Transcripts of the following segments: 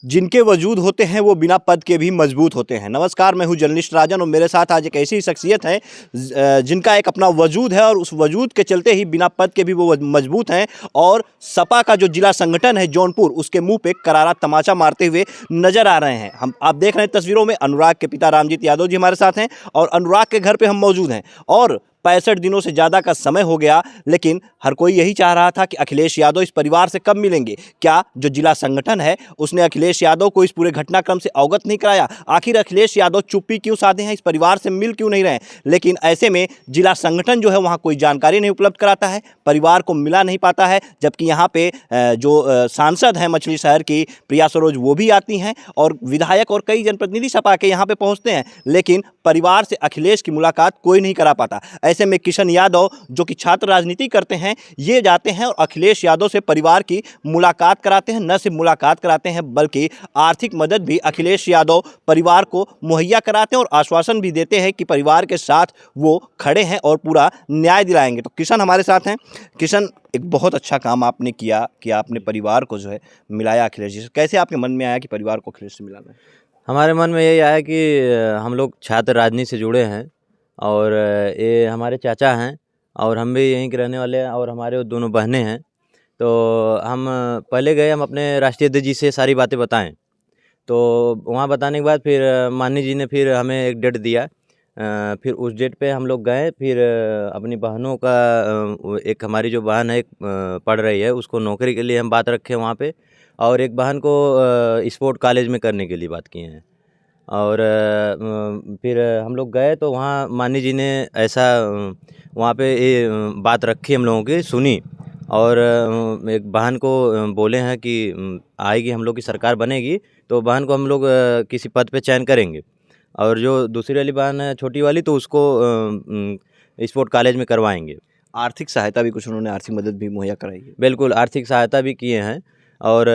जिनके वजूद होते हैं वो बिना पद के भी मजबूत होते हैं। नमस्कार, मैं हूं जर्नलिस्ट राजन और मेरे साथ आज एक ऐसी शख्सियत है जिनका एक अपना वजूद है और उस वजूद के चलते ही बिना पद के भी वो मजबूत हैं। और सपा का जो जिला संगठन है जौनपुर, उसके मुंह पे करारा तमाचा मारते हुए नजर आ रहे हैं। आप देख रहे हैं तस्वीरों में अनुराग के पिता रामजीत यादव जी हमारे साथ हैं और अनुराग के घर पे हम मौजूद हैं। और 65 दिनों से ज़्यादा का समय हो गया, लेकिन हर कोई यही चाह रहा था कि अखिलेश यादव इस परिवार से कब मिलेंगे। क्या जो जिला संगठन है उसने अखिलेश यादव को इस पूरे घटनाक्रम से अवगत नहीं कराया? आखिर अखिलेश यादव चुप्पी क्यों साधे हैं, इस परिवार से मिल क्यों नहीं रहे? लेकिन ऐसे में जिला संगठन जो है वहाँ कोई जानकारी नहीं उपलब्ध कराता है, परिवार को मिला नहीं पाता है। जबकि यहाँ पे जो सांसद हैं मछली शहर की प्रिया सरोज, वो भी आती हैं और विधायक और कई जनप्रतिनिधि सपा के यहाँ पे पहुँचते हैं, लेकिन परिवार से अखिलेश की मुलाकात कोई नहीं करा पाता। ऐसे में किशन यादव जो कि छात्र राजनीति करते हैं, ये जाते हैं और अखिलेश यादव से परिवार की मुलाकात कराते हैं। न सिर्फ मुलाकात कराते हैं बल्कि आर्थिक मदद भी अखिलेश यादव परिवार को मुहैया कराते हैं और आश्वासन भी देते हैं कि परिवार के साथ वो खड़े हैं और पूरा न्याय दिलाएंगे। तो किशन हमारे साथ हैं। किशन, एक बहुत अच्छा काम आपने किया कि आपने परिवार को जो है मिलाया अखिलेश जी से। कैसे आपके मन में आया कि परिवार को अखिलेश से मिलाना है? हमारे मन में यही आया कि हम लोग छात्र राजनीति से जुड़े हैं और ये हमारे चाचा हैं और हम भी यहीं के रहने वाले हैं और हमारे दोनों बहनें हैं। तो हम पहले गए, हम अपने राष्ट्रीय अध्यक्ष जी से सारी बातें बताएं। तो वहाँ बताने के बाद फिर माननीय जी ने फिर हमें एक डेट दिया। फिर उस डेट पे हम लोग गए। फिर अपनी बहनों का एक हमारी जो बहन है पढ़ रही है, उसको नौकरी के लिए हम बात रखे वहाँ पे, और एक बहन को स्पोर्ट कॉलेज में करने के लिए बात किए हैं। और फिर हम लोग गए तो वहाँ माननीय जी ने ऐसा वहाँ पे ये बात रखी, हम लोगों की सुनी। और एक बहन को बोले हैं कि आएगी, हम लोग की सरकार बनेगी तो बहन को हम लोग किसी पद पे चयन करेंगे। और जो दूसरी वाली बहन है, छोटी वाली, तो उसको स्पोर्ट कॉलेज में करवाएंगे। आर्थिक सहायता भी कुछ उन्होंने, आर्थिक मदद भी मुहैया कराई है? बिल्कुल, आर्थिक सहायता भी किए हैं और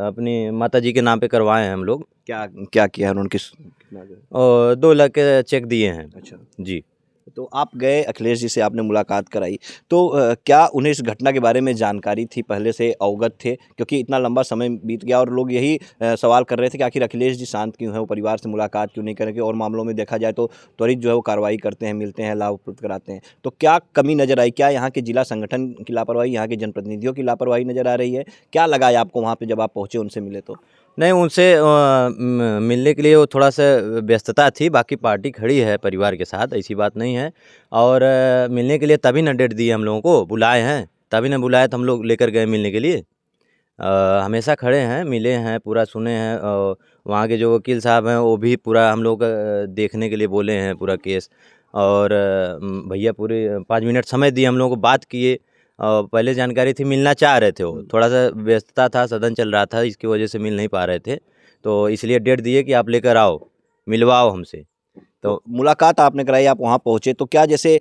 अपनी माता जी के नाम पे करवाए हैं हम लोग। क्या क्या किया है उन्होंने, कितना जो है? और 2 लाख के चेक दिए हैं। अच्छा, जी। तो आप गए, अखिलेश जी से आपने मुलाकात कराई, तो क्या उन्हें इस घटना के बारे में जानकारी थी, पहले से अवगत थे? क्योंकि इतना लंबा समय बीत गया और लोग यही सवाल कर रहे थे कि आखिर अखिलेश जी शांत क्यों हैं, वो परिवार से मुलाकात क्यों नहीं करेंगे? और मामलों में देखा जाए तो त्वरित जो है वो कार्रवाई करते हैं, मिलते हैं, लाभ उपलब्ध कराते हैं। तो क्या कमी नज़र आई? क्या यहाँ के जिला संगठन की लापरवाही, यहाँ के जनप्रतिनिधियों की लापरवाही नज़र आ रही है? क्या लगा आपको वहाँ पर जब आप पहुँचे, उनसे मिले तो? नहीं, उनसे मिलने के लिए वो थोड़ा-सा व्यस्तता थी, बाकी पार्टी खड़ी है परिवार के साथ, ऐसी बात नहीं है। और मिलने के लिए तभी ना डेट दिए हम लोगों को, बुलाए हैं, तभी ना बुलाए तो हम लोग लेकर गए मिलने के लिए। हमेशा खड़े हैं, मिले हैं, पूरा सुने हैं। वहाँ के जो वकील साहब हैं वो भी पूरा हम लोग देखने के लिए बोले हैं पूरा केस। और भैया पूरे 5 मिनट समय दिए हम लोगों को, बात किए। पहले जानकारी थी, मिलना चाह रहे थे वो, थोड़ा-सा व्यस्तता था, सदन चल रहा था, इसकी वजह से मिल नहीं पा रहे थे। तो इसलिए डेट दिए कि आप लेकर आओ, मिलवाओ हमसे। तो मुलाकात आपने कराई, आप वहाँ पहुँचे, तो क्या जैसे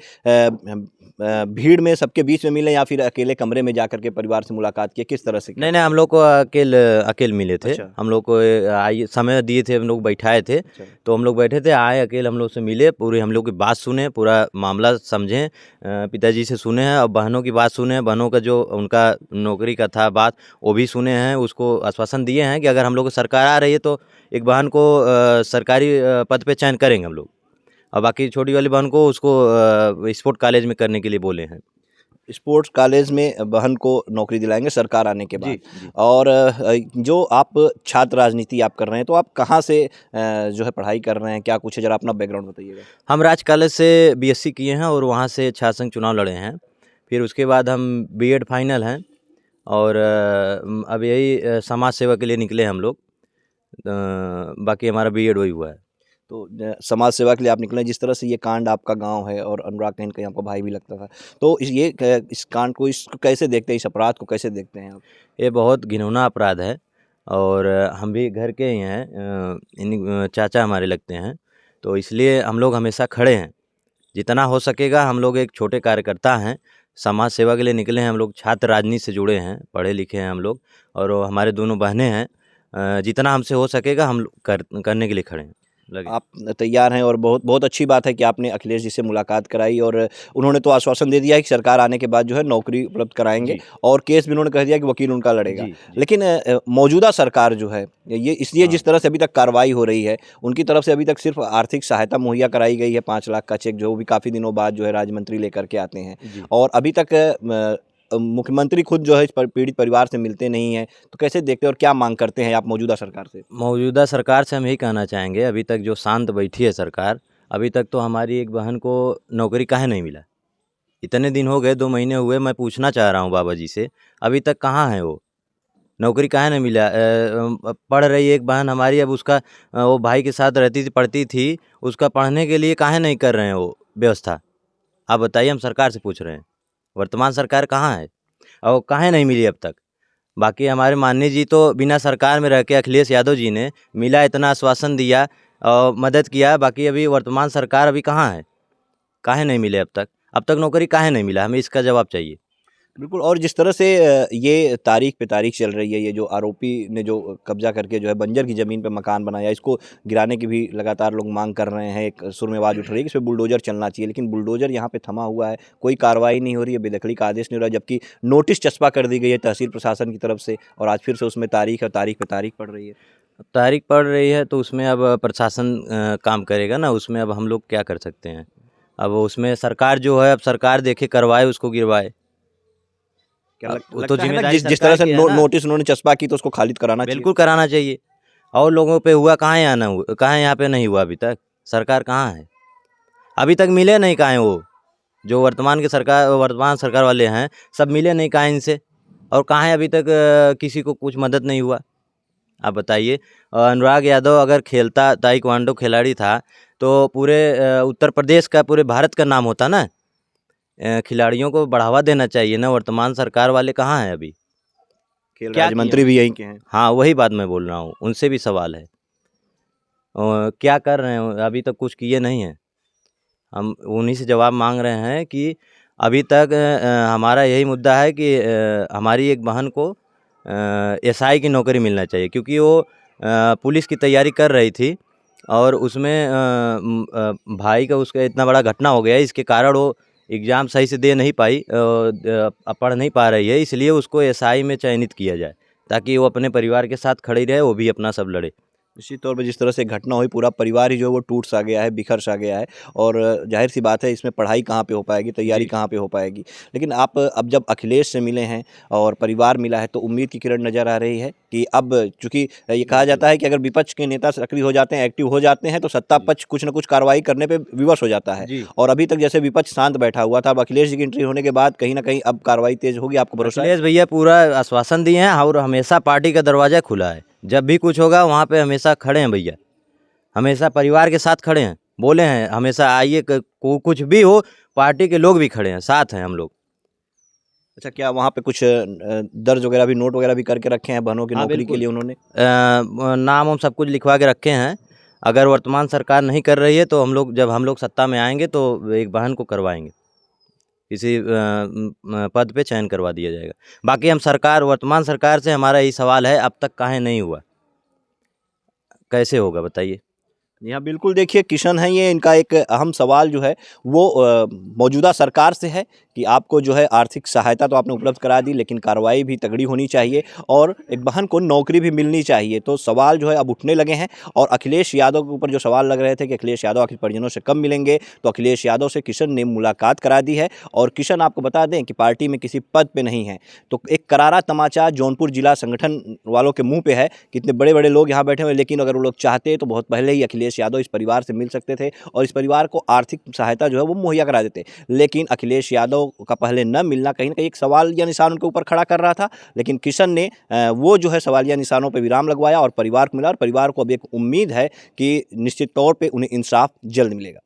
भीड़ में सबके बीच में मिले या फिर अकेले कमरे में जाकर के परिवार से मुलाकात की, किस तरह से किया? नहीं, नहीं, हम लोग को अकेले मिले थे। अच्छा। हम लोग को आइए समय दिए थे, हम लोग बैठाए थे। अच्छा। तो हम लोग बैठे थे, आए अकेले, हम लोग से मिले, पूरी हम लोग की बात सुने, पूरा मामला समझें। पिताजी से सुने हैं और बहनों की बात सुने हैं। बहनों का जो उनका नौकरी का था बात, वो भी सुने हैं। उसको आश्वासन दिए हैं कि अगर हम लोग की सरकार आ रही है तो एक बहन को सरकारी पद पे चयन करेंगे हम लोग। और बाकी छोटी वाली बहन को उसको स्पोर्ट कॉलेज में करने के लिए बोले हैं। स्पोर्ट्स कॉलेज में बहन को नौकरी दिलाएंगे सरकार आने के बाद। जी। और जो आप छात्र राजनीति आप कर रहे हैं, तो आप कहाँ से जो है पढ़ाई कर रहे हैं, क्या कुछ है, जरा अपना बैकग्राउंड बताइएगा? हम राज कॉलेज से बीएससी किए हैं और वहाँ से छात्र संघ चुनाव लड़े हैं। फिर उसके बाद हम बीएड फाइनल हैं और अब यही समाज सेवा के लिए निकले हम लोग। बाकी हमारा बीएड वही हुआ है। तो समाज सेवा के लिए आप निकले। जिस तरह से ये कांड, आपका गांव है और अनुराग कहीं न कहीं आपका भाई भी लगता था, तो इस कांड को, इसको कैसे देखते हैं, इस अपराध को कैसे देखते हैं आप? ये बहुत घिनौना अपराध है और हम भी घर के ही हैं। चाचा हमारे लगते हैं, तो इसलिए हम लोग हमेशा खड़े हैं। जितना हो सकेगा, हम लोग एक छोटे कार्यकर्ता हैं, समाज सेवा के लिए निकले हैं। हम लोग छात्र राजनीति से जुड़े हैं, पढ़े लिखे हैं हम लोग, और वो हमारे दोनों बहनें हैं। जितना हमसे हो सकेगा हम लोग करने के लिए खड़े हैं। लगे। आप तैयार हैं और बहुत बहुत अच्छी बात है कि आपने अखिलेश जी से मुलाकात कराई और उन्होंने तो आश्वासन दे दिया है कि सरकार आने के बाद जो है नौकरी उपलब्ध कराएंगे जी, और केस भी उन्होंने कह दिया कि वकील उनका लड़ेगा। जी, जी। लेकिन मौजूदा सरकार जो है ये इसलिए हाँ, जिस तरह से अभी तक कार्रवाई हो रही है उनकी तरफ से अभी तक सिर्फ आर्थिक सहायता मुहैया कराई गई है, 5 लाख का चेक जो भी काफ़ी दिनों बाद जो है राज्य मंत्री लेकर के आते हैं जी। और अभी तक मुख्यमंत्री खुद जो है इस पीड़ित परिवार से मिलते नहीं हैं। तो कैसे देखते हैं और क्या मांग करते हैं आप मौजूदा सरकार से? मौजूदा सरकार से हम यही कहना चाहेंगे, अभी तक जो शांत बैठी है सरकार, अभी तक तो हमारी एक बहन को नौकरी काहे नहीं मिला? इतने दिन हो गए, 2 महीने हुए, मैं पूछना चाह रहा हूँ बाबा जी से, अभी तक कहाँ है वो? नौकरी काहे नहीं मिला? पढ़ रही एक बहन हमारी, अब उसका वो भाई के साथ रहती थी, पढ़ती थी, उसका पढ़ने के लिए काहे नहीं कर रहे हैं वो व्यवस्था? आप बताइए, हम सरकार से पूछ रहे हैं। वर्तमान सरकार कहाँ है? और काहे नहीं मिली अब तक? बाकी हमारे माननीय जी तो बिना सरकार में रह के अखिलेश यादव जी ने मिला इतना आश्वासन दिया और मदद किया, बाकी अभी वर्तमान सरकार अभी कहाँ है? काहे नहीं मिले अब तक? अब तक नौकरी काहे नहीं मिला? हमें इसका जवाब चाहिए। बिल्कुल और जिस तरह से ये तारीख पे तारीख चल रही है, ये जो आरोपी ने जो कब्जा करके जो है बंजर की ज़मीन पे मकान बनाया, इसको गिराने की भी लगातार लोग मांग कर रहे हैं। एक सुर में आवाज़ उठ रही है कि इस पे बुलडोज़र चलना चाहिए, लेकिन बुलडोज़र यहाँ पे थमा हुआ है, कोकोई कार्रवाई नहीं हो रही है, बेदखली का आदेश नहीं हो रहा है, जबकि नोटिस चस्पा कर दी गई है तहसील प्रशासन की तरफ से और आज फिर से उसमें तारीख और तारीख पे तारीख पड़ रही है। अब तारीख पड़ रही है तो उसमें अब प्रशासन काम करेगा ना, उसमें अब हम लोग क्या कर सकते हैं? अब उसमें सरकार जो है, अब सरकार देखे करवाए, उसको गिरवाए। क्या अब वो तो लगता है ना ज़िम्मेदारी जिस तरह सरकार से की है ना। नोटिस उन्होंने चस्पा की तो उसको खारिज कराना चाहिए। बिल्कुल कराना चाहिए। और लोगों पे हुआ, कहाँ यहाँ पे नहीं हुआ अभी तक? सरकार कहाँ है? अभी तक मिले नहीं कहाँ हैं वो? जो वर्तमान सरकार वाले हैं, सब मिले नहीं कहाँ हैं इनसे? और कहाँ है अभी तक किसी को कुछ मदद नहीं हुआ? आप बताइए। अनुराग यादव अगर खेलता, ताइक्वांडो खिलाड़ी था, तो पूरे उत्तर प्रदेश का, पूरे भारत का नाम होता ना। खिलाड़ियों को बढ़ावा देना चाहिए ना, वर्तमान सरकार वाले कहाँ हैं अभी? खेल क्या राज्य किए मंत्री भी यहीं के हैं। हाँ, वही बात मैं बोल रहा हूँ, उनसे भी सवाल है। क्या कर रहे हैं? अभी तक कुछ किए नहीं हैं। हम उन्हीं से जवाब माँग रहे हैं कि अभी तक हमारा यही मुद्दा है कि हमारी एक बहन को एसआई की नौकरी मिलना चाहिए, क्योंकि वो पुलिस की तैयारी कर रही थी और उसमें भाई का उसका इतना बड़ा घटना हो गया है, इसके कारण वो एग्ज़ाम सही से दे नहीं पाई, पढ़ नहीं पा रही है, इसलिए उसको एसआई में चयनित किया जाए, ताकि वो अपने परिवार के साथ खड़ी रहे, वो भी अपना सब लड़े। निश्चित तौर पे जिस तरह से घटना हुई पूरा परिवार ही जो है वो टूट-सा गया है, बिखर-सा गया है और ज़ाहिर-सी बात है इसमें पढ़ाई कहाँ पे हो पाएगी, तैयारी जी। कहाँ पे हो पाएगी। लेकिन आप अब जब अखिलेश से मिले हैं और परिवार मिला है तो उम्मीद की किरण नज़र आ रही है कि अब चूँकि ये कहा बिल्कुल। जाता है कि अगर विपक्ष के नेता सक्रिय हो जाते हैं, एक्टिव हो जाते हैं तो सत्ता जी। पक्ष कुछ न कुछ कार्रवाई करने पे विवश हो जाता है। जी। और अभी तक जैसे विपक्ष शांत बैठा हुआ था, अब अखिलेश जी की एंट्री होने के बाद कहीं न कहीं अब कार्रवाई तेज़ होगी, आपको भरोसा है? अखिलेश भैया पूरा आश्वासन दिए हैं और हमेशा पार्टी का दरवाज़ा खुला है। जब भी कुछ होगा वहाँ पे हमेशा खड़े हैं भैया। हमेशा परिवार के साथ खड़े हैं। बोले हैं हमेशा आइए, कुछ भी हो, पार्टी के लोग भी खड़े हैं, साथ हैं हम लोग। अच्छा क्या वहाँ पे कुछ दर्ज वगैरह भी नोट वगैरह भी करके रखे हैं बहनों की हाँ, नौकरी के बिल्कुल। लिए उन्होंने? नाम हम सब कुछ लिखवा के रखे हैं। अगर वर्तमान सरकार नहीं कर रही है तो जब हम लोग सत्ता में आएँगे तो एक बहन को करवाएँगे। किसी पद पे चयन करवा दिया जाएगा। बाकी हम वर्तमान सरकार से हमारा यही सवाल है, अब तक काहे नहीं हुआ? कैसे होगा बताइए? जी हाँ, बिल्कुल देखिए किशन हैं ये, इनका एक अहम सवाल जो है वो मौजूदा सरकार से है कि आपको जो है आर्थिक सहायता तो आपने उपलब्ध करा दी लेकिन कार्रवाई भी तगड़ी होनी चाहिए और एक बहन को नौकरी भी मिलनी चाहिए। तो सवाल जो है अब उठने लगे हैं और अखिलेश यादव के ऊपर जो सवाल लग रहे थे कि अखिलेश यादव आखिर परिजनों से कब मिलेंगे, तो अखिलेश यादव से किशन ने मुलाकात करा दी है और किशन आपको बता दें कि पार्टी में किसी पद पे नहीं है। तो एक करारा तमाचा जौनपुर जिला संगठन वालों के मुँह पे है कि इतने बड़े-बड़े लोग यहाँ बैठे हुए हैं, लेकिन अगर वो लोग चाहते तो बहुत पहले ही अखिलेश यादव इस परिवार से मिल सकते थे और इस परिवार को आर्थिक सहायता जो है वो मुहैया करा देते। लेकिन अखिलेश यादव का पहले न मिलना कहीं न कहीं एक सवालिया निशान उनके ऊपर खड़ा कर रहा था। लेकिन किशन ने वो जो है सवालिया निशानों पे विराम लगवाया और परिवार को मिला और परिवार को अब एक उम्मीद है कि निश्चित तौर पे उन्हें इंसाफ जल्द मिलेगा।